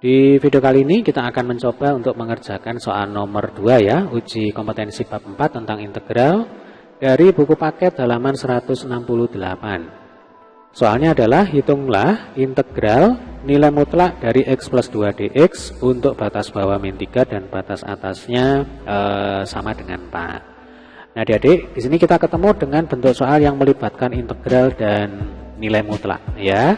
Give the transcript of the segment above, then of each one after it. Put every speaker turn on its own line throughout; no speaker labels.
Di video kali ini kita akan mencoba untuk mengerjakan soal nomor 2 ya, uji kompetensi bab 4 tentang integral dari buku paket halaman 168. Soalnya adalah hitunglah integral nilai mutlak dari x plus 2 dx untuk batas bawah min 3 dan batas atasnya sama dengan 4. Nah adik-adik, di sini kita ketemu dengan bentuk soal yang melibatkan integral dan nilai mutlak ya.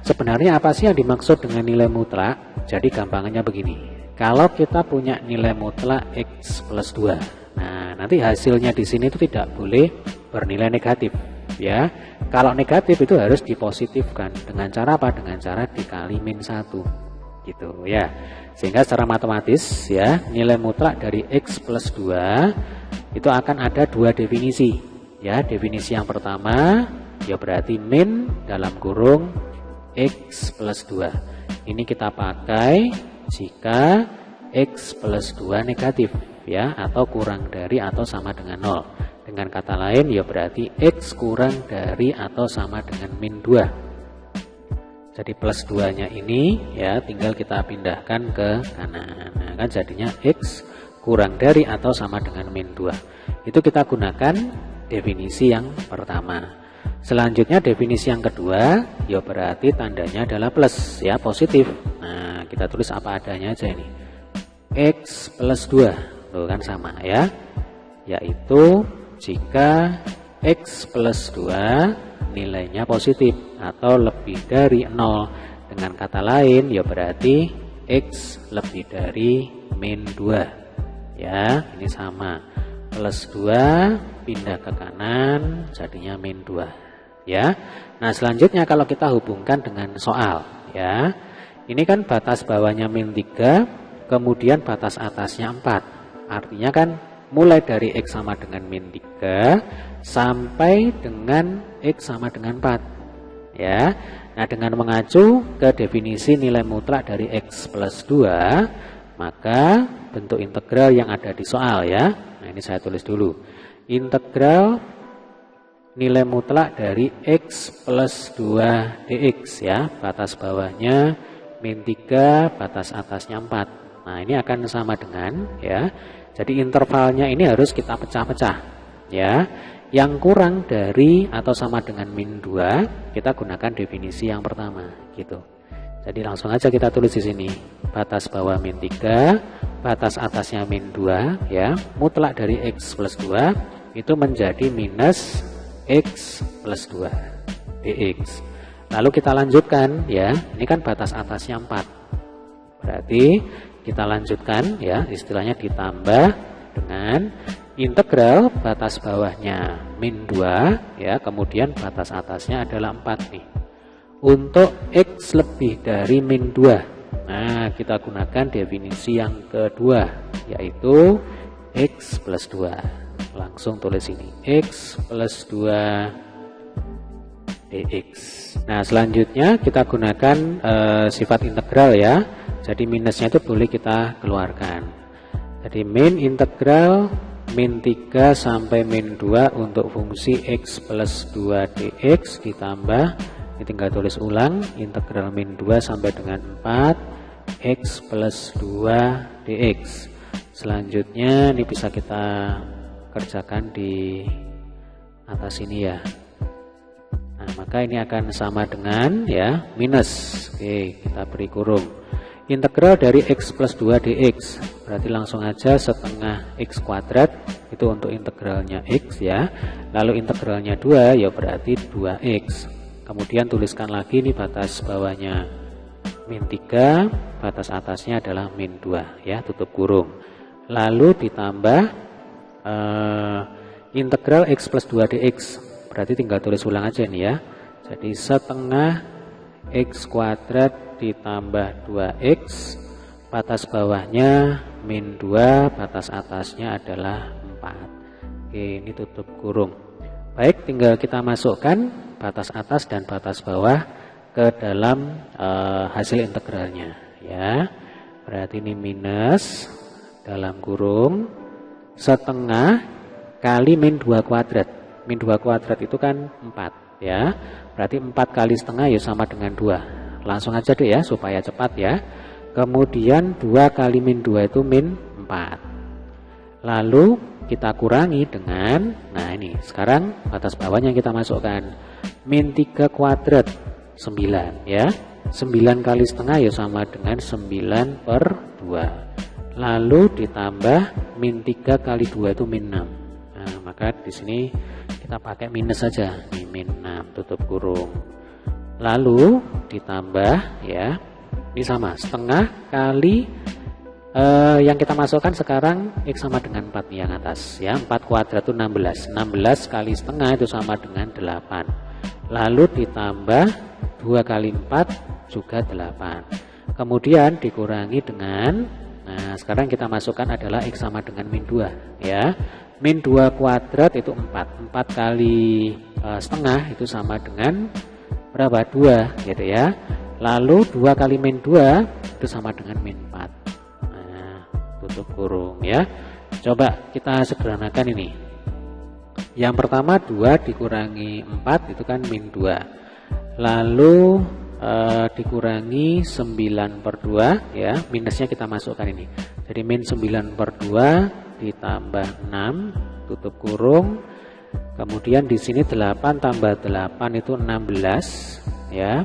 Sebenarnya apa sih yang dimaksud dengan nilai mutlak? Jadi gampangnya begini, kalau kita punya nilai mutlak x plus 2, nah nanti hasilnya di sini itu tidak boleh bernilai negatif ya. Kalau negatif itu harus dipositifkan dengan cara apa? Dengan cara dikali min 1 gitu ya. Sehingga secara matematis ya, nilai mutlak dari x plus 2 itu akan ada dua definisi ya. Definisi yang pertama ya berarti min dalam kurung x plus 2. Ini kita pakai jika x plus 2 negatif ya, atau kurang dari atau sama dengan 0. Dengan kata lain ya berarti x kurang dari atau sama dengan min 2. Jadi plus 2 nya ini ya tinggal kita pindahkan ke kanan. Nah, kan jadinya x kurang dari atau sama dengan min 2. Itu kita gunakan definisi yang pertama. Selanjutnya definisi yang kedua ya berarti tandanya adalah plus ya, positif. Nah kita tulis apa adanya aja ini, x plus 2 tuh kan sama ya, yaitu jika x plus 2 nilainya positif atau lebih dari 0. Dengan kata lain ya berarti x lebih dari min 2 ya. Ini sama, plus 2 pindah ke kanan jadinya min 2 ya. Nah selanjutnya kalau kita hubungkan dengan soal ya, ini kan batas bawahnya min 3, kemudian batas atasnya 4. Artinya kan mulai dari x sama dengan min 3 sampai dengan x sama dengan 4 ya. Nah dengan mengacu ke definisi nilai mutlak dari x plus 2, maka bentuk integral yang ada di soal ya. Nah ini saya tulis dulu, integral nilai mutlak dari x plus 2 dx ya, batas bawahnya min 3, batas atasnya 4. Nah ini akan sama dengan ya, jadi intervalnya ini harus kita pecah-pecah ya. Yang kurang dari atau sama dengan min 2 kita gunakan definisi yang pertama gitu. Jadi langsung aja kita tulis di sini, batas bawah min 3, batas atasnya min 2 ya, mutlak dari x plus 2 itu menjadi minus x plus 2 dx. Lalu kita lanjutkan ya, ini kan batas atasnya 4, berarti kita lanjutkan ya, istilahnya ditambah dengan integral batas bawahnya min 2 ya, kemudian batas atasnya adalah 4 nih. Untuk x lebih dari min 2, nah kita gunakan definisi yang kedua, yaitu x plus 2. Langsung tulis ini, x plus 2 dx. Nah selanjutnya kita gunakan sifat integral ya. Jadi minusnya itu boleh kita keluarkan. Jadi min integral min 3 sampai min 2 untuk fungsi x plus 2 dx ditambah, ini tinggal tulis ulang, integral min 2 sampai dengan 4 x plus 2 dx. Selanjutnya ini bisa kita kerjakan di atas ini ya. Nah maka ini akan sama dengan ya minus, oke kita beri kurung, integral dari x plus 2 dx, berarti langsung aja setengah x kuadrat itu untuk integralnya x ya. Lalu integralnya 2 ya berarti 2x. Kemudian tuliskan lagi ini batas bawahnya min 3, batas atasnya adalah min 2 ya, tutup kurung. Lalu ditambah integral x plus 2 dx, berarti tinggal tulis ulang aja nih ya. Jadi setengah x kuadrat ditambah 2x, batas bawahnya min 2, batas atasnya adalah 4. Oke, ini tutup kurung. Baik, tinggal kita masukkan batas atas dan batas bawah ke dalam hasil integralnya ya. Berarti ini minus dalam kurung setengah kali min 2 kuadrat. Min 2 kuadrat itu kan 4 ya. Berarti 4 kali setengah ya sama dengan 2. Langsung aja deh ya supaya cepat ya. Kemudian 2 kali min 2 itu min 4. Lalu kita kurangi dengan, nah ini sekarang batas bawahnya kita masukkan. Min 3 kuadrat 9 ya. 9 kali setengah ya sama dengan 9 per 2. Lalu ditambah min 3 kali 2 itu min 6. Nah, maka di sini kita pakai minus saja. Ini min 6 tutup kurung. Lalu ditambah ya. Ini sama, setengah kali yang kita masukkan sekarang X sama dengan 4 yang atas ya. 4 kuadrat itu 16. 16 kali setengah itu sama dengan 8. Lalu ditambah 2 kali 4 juga 8. Kemudian dikurangi dengan, nah sekarang kita masukkan adalah X sama dengan min 2 ya. Min 2 kuadrat itu 4. 4 kali setengah itu sama dengan berapa? 2 gitu ya. Lalu 2 kali min 2 itu sama dengan min 4. Nah, tutup kurung ya. Coba kita sederhanakan ini. Yang pertama 2 dikurangi 4 itu kan min 2. Lalu dikurangi 9 per 2 ya. Minusnya kita masukkan ini. Jadi min 9 per 2 ditambah 6 tutup kurung. Kemudian di sini 8 tambah 8 itu 16 ya.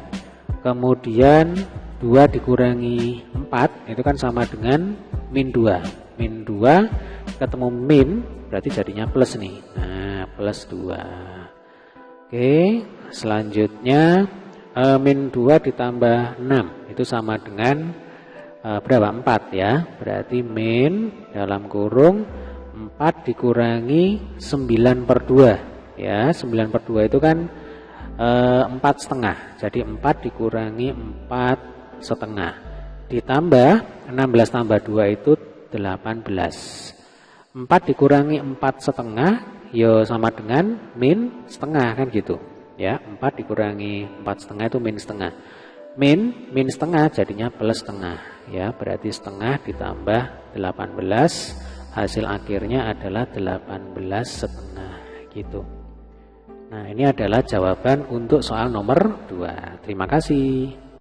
Kemudian 2 dikurangi 4 itu kan sama dengan min 2. Min 2 ketemu min berarti jadinya plus nih. Nah, plus 2. Oke, selanjutnya min 2 ditambah 6 itu sama dengan berapa? 4 ya. Berarti min dalam kurung 4 dikurangi 9 per 2 ya. 9 per 2 itu kan 4 setengah. Jadi 4 dikurangi 4 setengah ditambah 16 tambah 2 itu 18. 4 dikurangi 4 setengah ya sama dengan min setengah kan gitu ya. 4 dikurangi 4 setengah itu min setengah. Min setengah jadinya plus setengah ya. Berarti setengah ditambah 18, hasil akhirnya adalah 18 setengah gitu. Nah, ini adalah jawaban untuk soal nomor 2. Terima kasih.